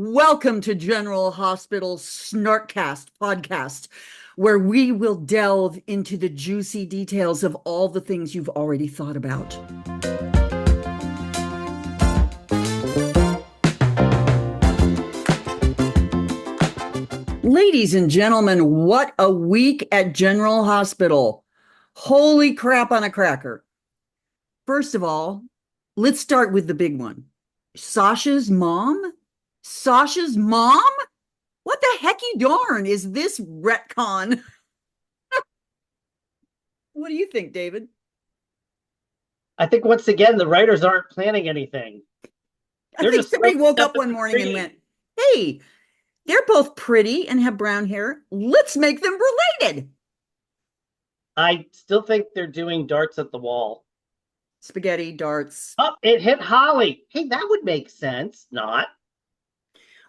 Welcome to General Hospital Snarkcast podcast, where we will delve into the juicy details of all the things you've already thought about. Ladies and gentlemen, what a week at General Hospital. Holy crap on a cracker. First of all, let's start with the big one. Sasha's mom? Sasha's mom? What the hecky darn is this retcon? What do you think, David? I think once again, the writers aren't planning anything. I think somebody woke up one morning and went, hey, they're both pretty and have brown hair. Let's make them related. I still think they're doing darts at the wall. Spaghetti, darts. Oh, it hit Holly. Hey, that would make sense. Not.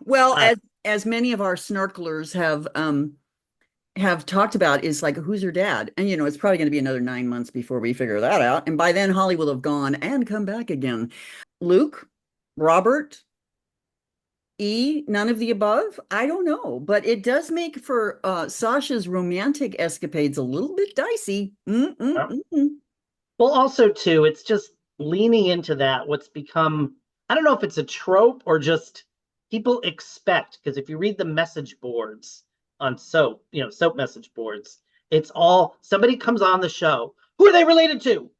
Well, as many of our snarklers have talked about, is like, who's her dad? And it's probably going to be another 9 months before we figure that out. And by then Holly will have gone and come back again. Luke, Robert, E, none of the above? I don't know, but it does make for Sasha's romantic escapades a little bit dicey. Well, also too, it's just leaning into that, what's become, I don't know if it's a trope or just people expect, because if you read the message boards on soap, soap message boards, it's all, somebody comes on the show. Who are they related to?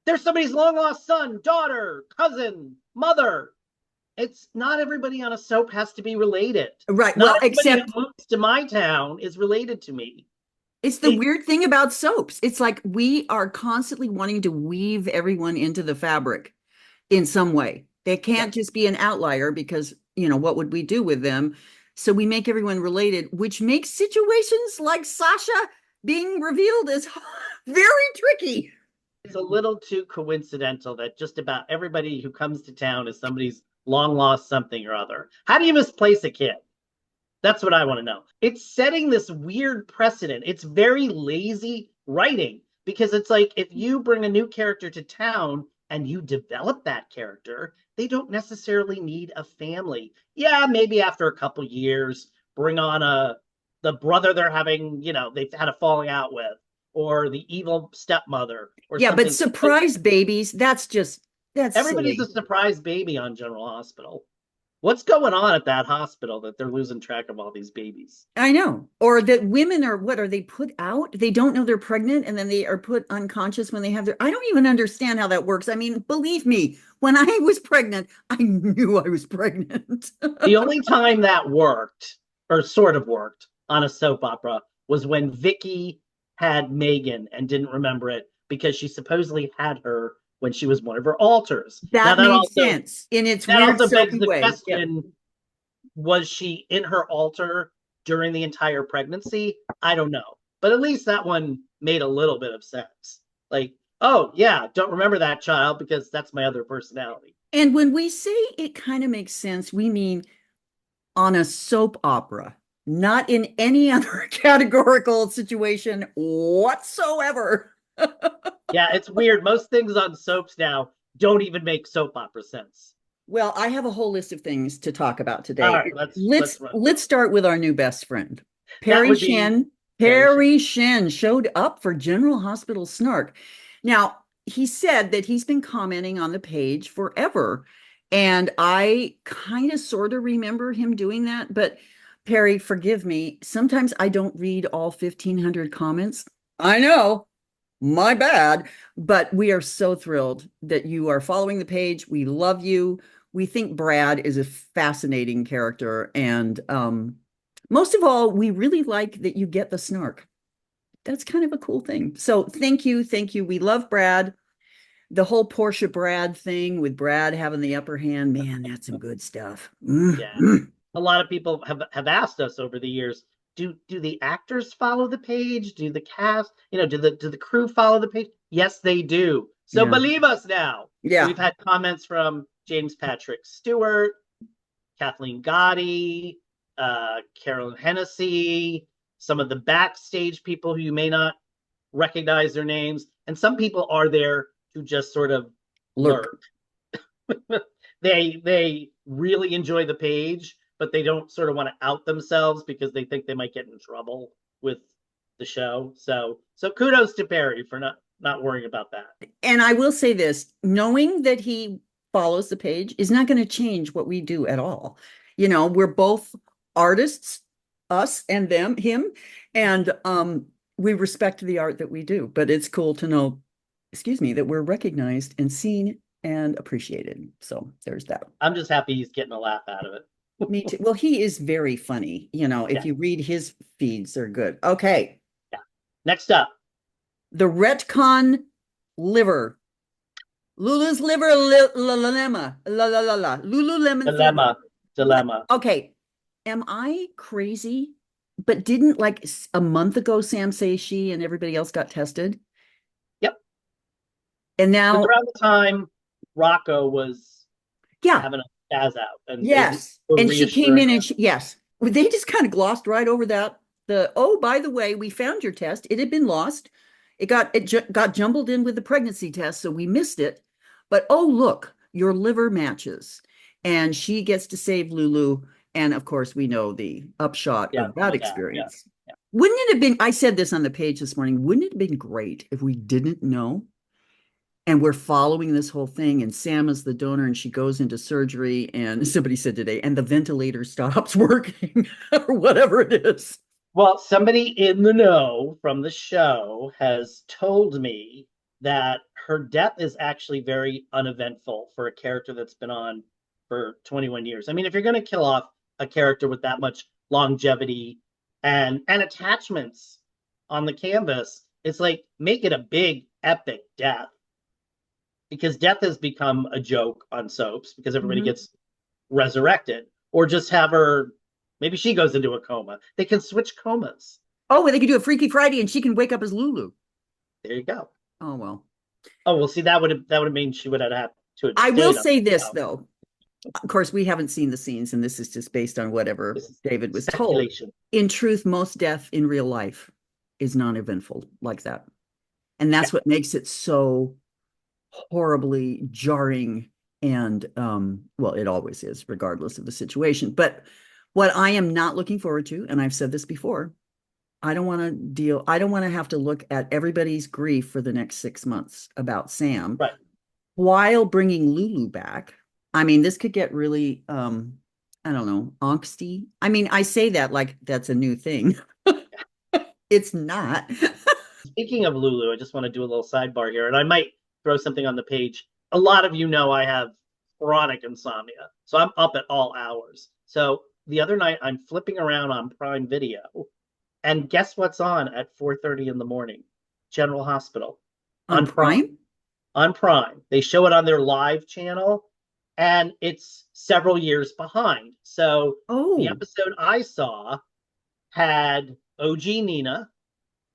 They're somebody's long lost son, daughter, cousin, mother. It's not everybody on a soap has to be related. Right. Not well, everybody except who moves to my town is related to me. It's the weird thing about soaps. It's like we are constantly wanting to weave everyone into the fabric in some way. They can't just be an outlier because, what would we do with them? So we make everyone related, which makes situations like Sasha being revealed as very tricky. It's a little too coincidental that just about everybody who comes to town is somebody's long lost something or other. How do you misplace a kid? That's what I want to know. It's setting this weird precedent. It's very lazy writing because it's like if you bring a new character to town and you develop that character, they don't necessarily need a family. Yeah, maybe after a couple years, bring on the brother they're having, they've had a falling out with, or the evil stepmother, or something. But surprise babies, that's everybody's silly. A surprise baby on General Hospital. What's going on at that hospital that they're losing track of all these babies? I know. Or that women are they put out? They don't know they're pregnant and then they are put unconscious when they have I don't even understand how that works. I mean, believe me, when I was pregnant, I knew I was pregnant. The only time that worked, or sort of worked, on a soap opera was when Vicky had Megan and didn't remember it because she supposedly had her when she was one of her alters. That made sense in its weird soapy way. Question, was she in her altar during the entire pregnancy? I don't know. But at least that one made a little bit of sense. Like, oh, yeah, don't remember that child because that's my other personality. And when we say it kind of makes sense, we mean on a soap opera, not in any other categorical situation whatsoever. Yeah, it's weird. Most things on soaps now don't even make soap opera sense. Well, I have a whole list of things to talk about today. All right, let's start with our new best friend. Perry Shen. Perry Shen showed up for General Hospital Snark. Now, he said that he's been commenting on the page forever. And I kind of sort of remember him doing that. But Perry, forgive me. Sometimes I don't read all 1,500 comments. I know. My bad, but we are so thrilled that you are following the page. We love you. We think Brad is a fascinating character. And most of all, we really like that you get the snark. That's kind of a cool thing. So thank you. Thank you. We love Brad. The whole Portia Brad thing with Brad having the upper hand, man, that's some good stuff. Yeah. A lot of people have asked us over the years, do the actors follow the page? Do the cast, do the crew follow the page? Yes, they do. So believe us now. Yeah. We've had comments from James Patrick Stewart, Kathleen Gotti, Carolyn Hennessy, some of the backstage people who you may not recognize their names. And some people are there to just sort of lurk. They really enjoy the page, but they don't sort of want to out themselves because they think they might get in trouble with the show. So kudos to Perry for not worrying about that. And I will say this, knowing that he follows the page is not going to change what we do at all. We're both artists, us and him, and we respect the art that we do, but it's cool to know, that we're recognized and seen and appreciated. So there's that. I'm just happy he's getting a laugh out of it. Me too. Well, he is very funny. If you read his feeds, they're good. Okay. Yeah. Next up. The retcon liver. Lulu's liver dilemma. Lululemon Dilemma. Okay. Am I crazy? But didn't like a month ago Sam say she and everybody else got tested? Yep. And now around the time Rocco was having a spaz out. And yes. And she came in and yes. They just kind of glossed right over that. By the way, we found your test. It had been lost. It got jumbled in with the pregnancy test, so we missed it. But look, your liver matches. And she gets to save Lulu. And of course, we know the upshot of that experience. Yeah. Wouldn't it have been, I said this on the page this morning, wouldn't it have been great if we didn't know? And we're following this whole thing, and Sam is the donor, and she goes into surgery, and somebody said today, and the ventilator stops working, or whatever it is. Well, somebody in the know from the show has told me that her death is actually very uneventful for a character that's been on for 21 years. I mean, if you're going to kill off a character with that much longevity and attachments on the canvas, it's like, make it a big, epic death. Because death has become a joke on soaps because everybody gets resurrected. Or just have her, maybe she goes into a coma. They can switch comas. Oh, well, they can do a Freaky Friday and she can wake up as Lulu. There you go. Oh, well. Oh, well, see, that would mean she would have had to. I will say this, though. Of course, we haven't seen the scenes, and this is just based on whatever David was told. In truth, most death in real life is non-eventful like that. And that's what makes it so horribly jarring. And, well, it always is, regardless of the situation. But what I am not looking forward to, and I've said this before, I don't want to have to look at everybody's grief for the next 6 months about Sam while bringing Lulu back. I mean, this could get really, I don't know, angsty. I mean, I say that like that's a new thing. It's not. Speaking of Lulu, I just want to do a little sidebar here, and I might throw something on the page. A lot of you know I have chronic insomnia, so I'm up at all hours. So the other night, I'm flipping around on Prime Video, and guess what's on at 4:30 in the morning? General Hospital. On Prime? On Prime. They show it on their live channel. And it's several years behind. So the episode I saw had OG Nina,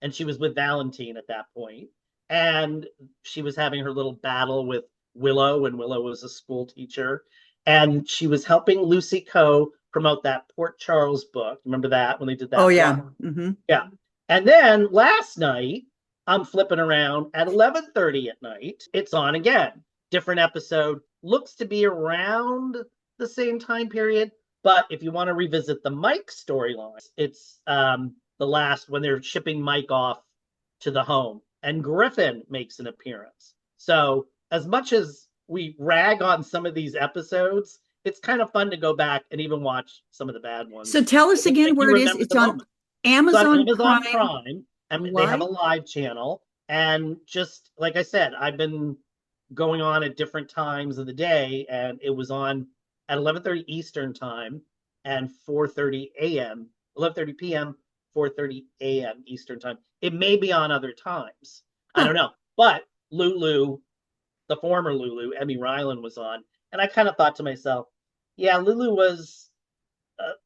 and she was with Valentine at that point. And she was having her little battle with Willow, and Willow was a school teacher. And she was helping Lucy Coe promote that Port Charles book. Remember that when they did that? Oh, yeah. Mm-hmm. Yeah. And then last night, I'm flipping around at 11:30 at night. It's on again. Different episode. Looks to be around the same time period, but if you want to revisit the Mike storyline, it's the last when they're shipping Mike off to the home, and Griffin makes an appearance. So as much as we rag on some of these episodes, it's kind of fun to go back and even watch some of the bad ones. So tell us again where it is. It's on Amazon Prime, and they have a live channel. And just like I said, I've been going on at different times of the day, and it was on at 11:30 Eastern time and 4:30 a.m. 11:30 p.m. 4:30 a.m. Eastern time. It may be on other times. I don't know. But Lulu, the former Lulu, Emmy Ryland, was on, and I kind of thought to myself, yeah, Lulu was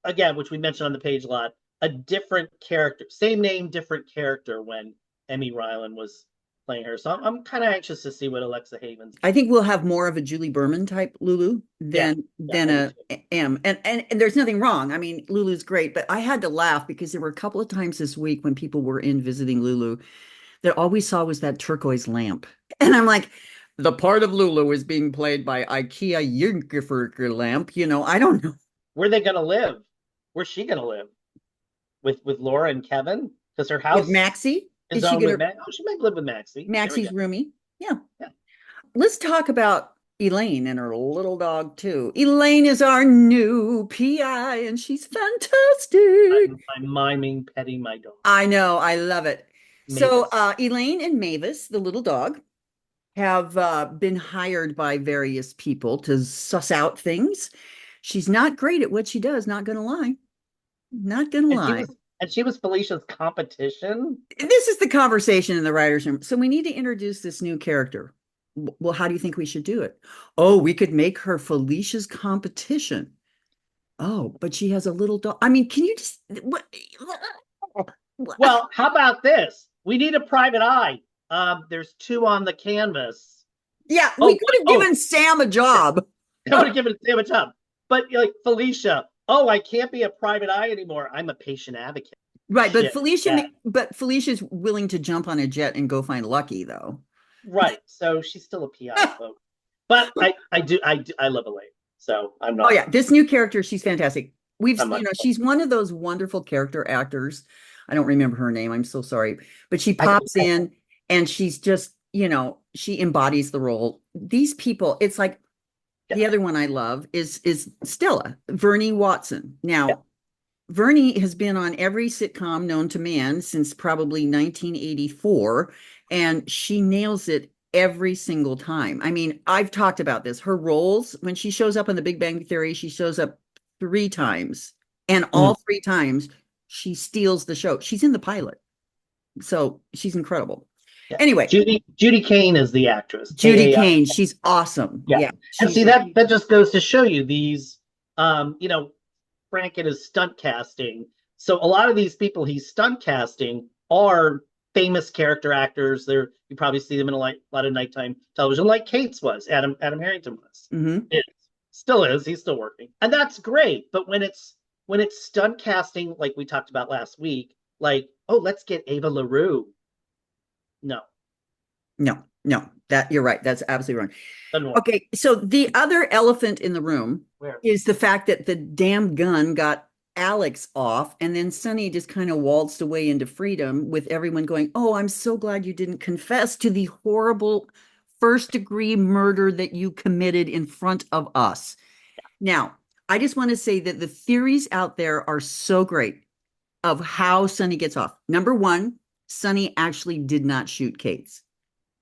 again, which we mentioned on the page a lot, a different character, same name, different character when Emmy Ryland was playing her. So I'm kind of anxious to see what Alexa Havens. I think we'll have more of a Julie Berman type Lulu than a M. And there's nothing wrong. I mean, Lulu's great, but I had to laugh because there were a couple of times this week when people were in visiting Lulu that all we saw was that turquoise lamp. And I'm like, the part of Lulu is being played by IKEA Jüngerferker lamp. I don't know. where are they going to live? Where's she going to live? With Laura and Kevin? Because her house with Maxie. is owned with Maxie. Oh, she might live with Maxie. Maxie's roomie. Yeah. Yeah. Let's talk about Elaine and her little dog too. Elaine is our new PI and she's fantastic. I'm miming petting my dog. I know, I love it. Mavis. So Elaine and Mavis, the little dog, have been hired by various people to suss out things. She's not great at what she does, not gonna lie. Not gonna lie. And she was Felicia's competition. This is the conversation in the writer's room. So we need to introduce this new character. Well, how do you think we should do it? Oh, we could make her Felicia's competition. Oh, but she has a little dog. I mean, can you just what? Well, how about this? We need a private eye. There's 2 on the canvas. Yeah, we could have given Sam a job. I would have given Sam a job. But like Felicia, I can't be a private eye anymore. I'm a patient advocate. Right, but Felicia's willing to jump on a jet and go find Lucky, though. Right, so she's still a PI, folks. But I love Elaine, so I'm not. Oh yeah, this new character, she's fantastic. She's one of those wonderful character actors. I don't remember her name. I'm so sorry, but she pops in and she's just, she embodies the role. These people, it's like the other one I love is Stella, Vernie Watson. Now, Vernie has been on every sitcom known to man since probably 1984, and she nails it every single time. I mean, I've talked about this. Her roles, when she shows up on The Big Bang Theory, she shows up 3 times, and all 3 times she steals the show. She's in the pilot, so she's incredible. Yeah. Anyway, Judy Kane is the actress. Judy Kane, she's awesome. Yeah. And see, that just goes to show you these, Franken is stunt casting. So a lot of these people he's stunt casting are famous character actors. You probably see them in a lot of nighttime television, like Kate's was, Adam Harrington was. Mm-hmm. Still is. He's still working, and that's great. But when it's stunt casting, like we talked about last week, like, let's get Ava LaRue. No, that you're right. That's absolutely wrong. Okay, so the other elephant in the room is the fact that the damn gun got Alex off, and then Sonny just kind of waltzed away into freedom with everyone going, "Oh, I'm so glad you didn't confess to the horrible first-degree murder that you committed in front of us." Now, I just want to say that the theories out there are so great of how Sonny gets off. Number 1, Sonny actually did not shoot Kate's.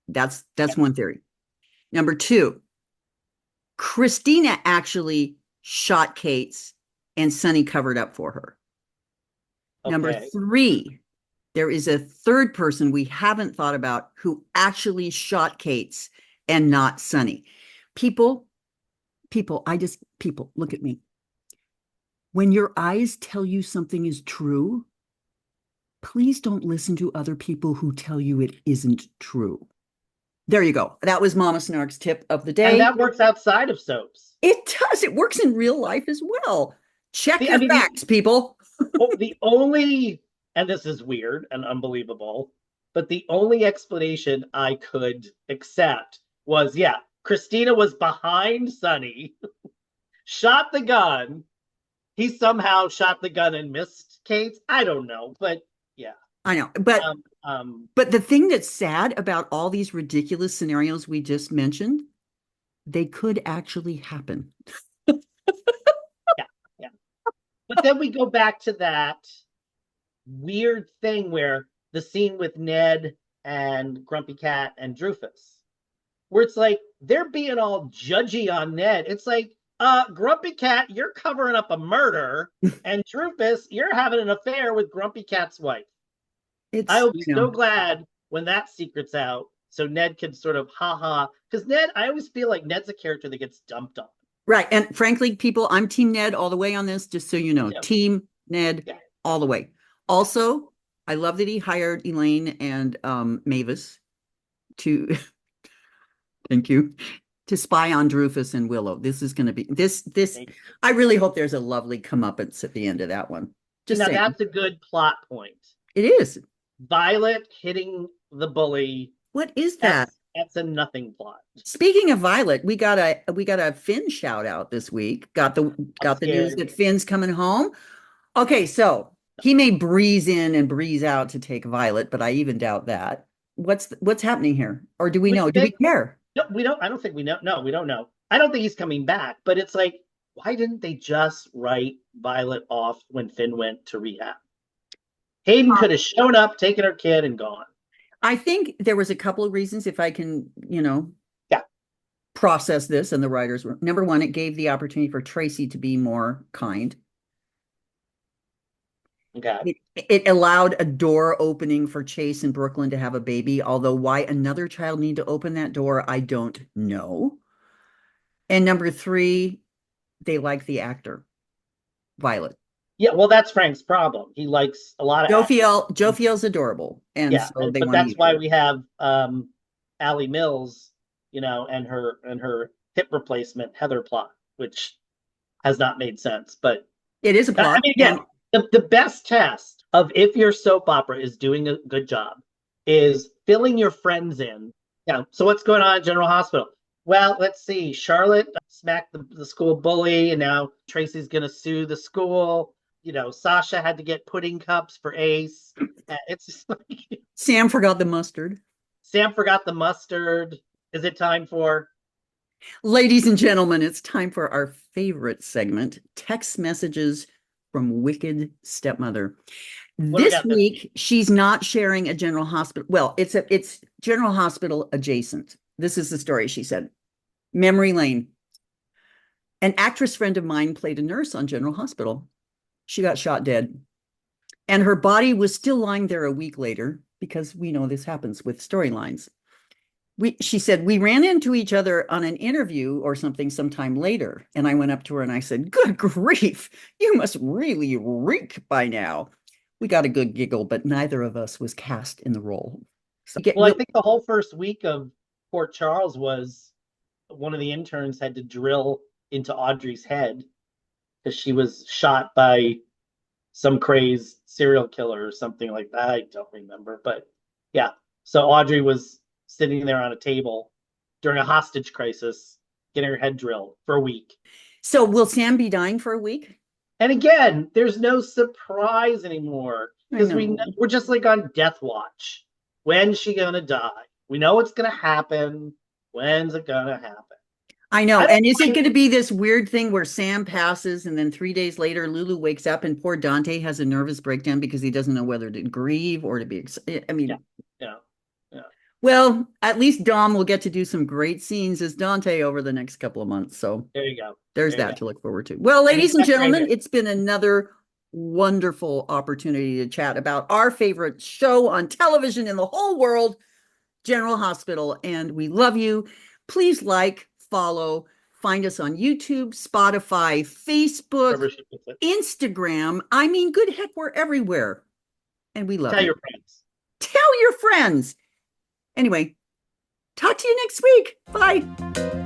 That's one theory. Number 2, Christina actually shot Kate's and Sonny covered up for her. Okay. Number 3, there is a third person we haven't thought about who actually shot Kate's and not Sonny. People, look at me. When your eyes tell you something is true, please don't listen to other people who tell you it isn't true. There you go. That was Mama Snark's tip of the day. And that works outside of soaps. It does. It works in real life as well. Check your facts, people. The only, and this is weird and unbelievable, but the only explanation I could accept was, Christina was behind Sonny, shot the gun. He somehow shot the gun and missed Kate. I don't know, but yeah. I know, but the thing that's sad about all these ridiculous scenarios we just mentioned, they could actually happen. Yeah. But then we go back to that weird thing where the scene with Ned and Grumpy Cat and Drufus, where it's like they're being all judgy on Ned. It's like, Grumpy Cat, you're covering up a murder, and Drufus, you're having an affair with Grumpy Cat's wife. I'll be so glad when that secret's out, so Ned can sort of because Ned, I always feel like Ned's a character that gets dumped on. Right, and frankly, people, I'm Team Ned all the way on this, just so you know. Yeah. Team Ned all the way. Also, I love that he hired Elaine and Mavis to, thank you, to spy on Drufus and Willow. This is going to be, I really hope there's a lovely comeuppance at the end of that one. Just saying. That's a good plot point. It is. Violet hitting the bully. What is that? That's a nothing plot. Speaking of Violet, we got a Finn shout out this week. Got the news that Finn's coming home. Okay, so he may breeze in and breeze out to take Violet, but I even doubt that. What's happening here? Or do we know? Do we care? No, we don't. I don't think we know. No, we don't know. I don't think he's coming back, but it's like, why didn't they just write Violet off when Finn went to rehab? Hayden could have shown up, taken her kid, and gone. I think there was a couple of reasons, if I can, yeah, process this, and the writers were, number one, it gave the opportunity for Tracy to be more kind. Okay. It allowed a door opening for Chase and Brooklyn to have a baby, although why another child need to open that door, I don't know. And number three, they like the actor, Violet. Yeah, well, that's Frank's problem. He likes a lot of Joe Fiel's adorable, and yeah, so but that's why we have Allie Mills, and her hip replacement Heather plot, which has not made sense, but it is a plot. I mean, again, the best test of if your soap opera is doing a good job is filling your friends in. Yeah. So what's going on at General Hospital? Well, let's see. Charlotte smacked the school bully, and now Tracy's going to sue the school. Sasha had to get pudding cups for Ace. It's just like Sam forgot the mustard. Sam forgot the mustard. Is it time for? Ladies and gentlemen, it's time for our favorite segment, text messages from Wicked Stepmother. This week, she's not sharing a General Hospital. Well, it's General Hospital adjacent. This is the story, she said. Memory lane. An actress friend of mine played a nurse on General Hospital. She got shot dead. And her body was still lying there a week later, because we know this happens with storylines. She said, we ran into each other on an interview or something sometime later. And I went up to her and I said, good grief, you must really reek by now. We got a good giggle, but neither of us was cast in the role. So I think the whole first week of Port Charles was one of the interns had to drill into Audrey's head because she was shot by some crazed serial killer or something like that. I don't remember, but yeah. So Audrey was sitting there on a table during a hostage crisis, getting her head drilled for a week. So will Sam be dying for a week? And again, there's no surprise anymore because we're just like on death watch. When's she gonna die? We know what's gonna happen. When's it gonna happen? I know. And is it going to be this weird thing where Sam passes and then 3 days later Lulu wakes up and poor Dante has a nervous breakdown because he doesn't know whether to grieve or to be excited? I mean, yeah. Well, at least Dom will get to do some great scenes as Dante over the next couple of months. So there you go. There's that to look forward to. Well, ladies and gentlemen, it's been another wonderful opportunity to chat about our favorite show on television in the whole world, General Hospital. And we love you. Please like, follow, find us on YouTube, Spotify, Facebook, Instagram. I mean, good heck, we're everywhere. And we love you. Tell your friends. Tell your friends. Anyway, talk to you next week. Bye.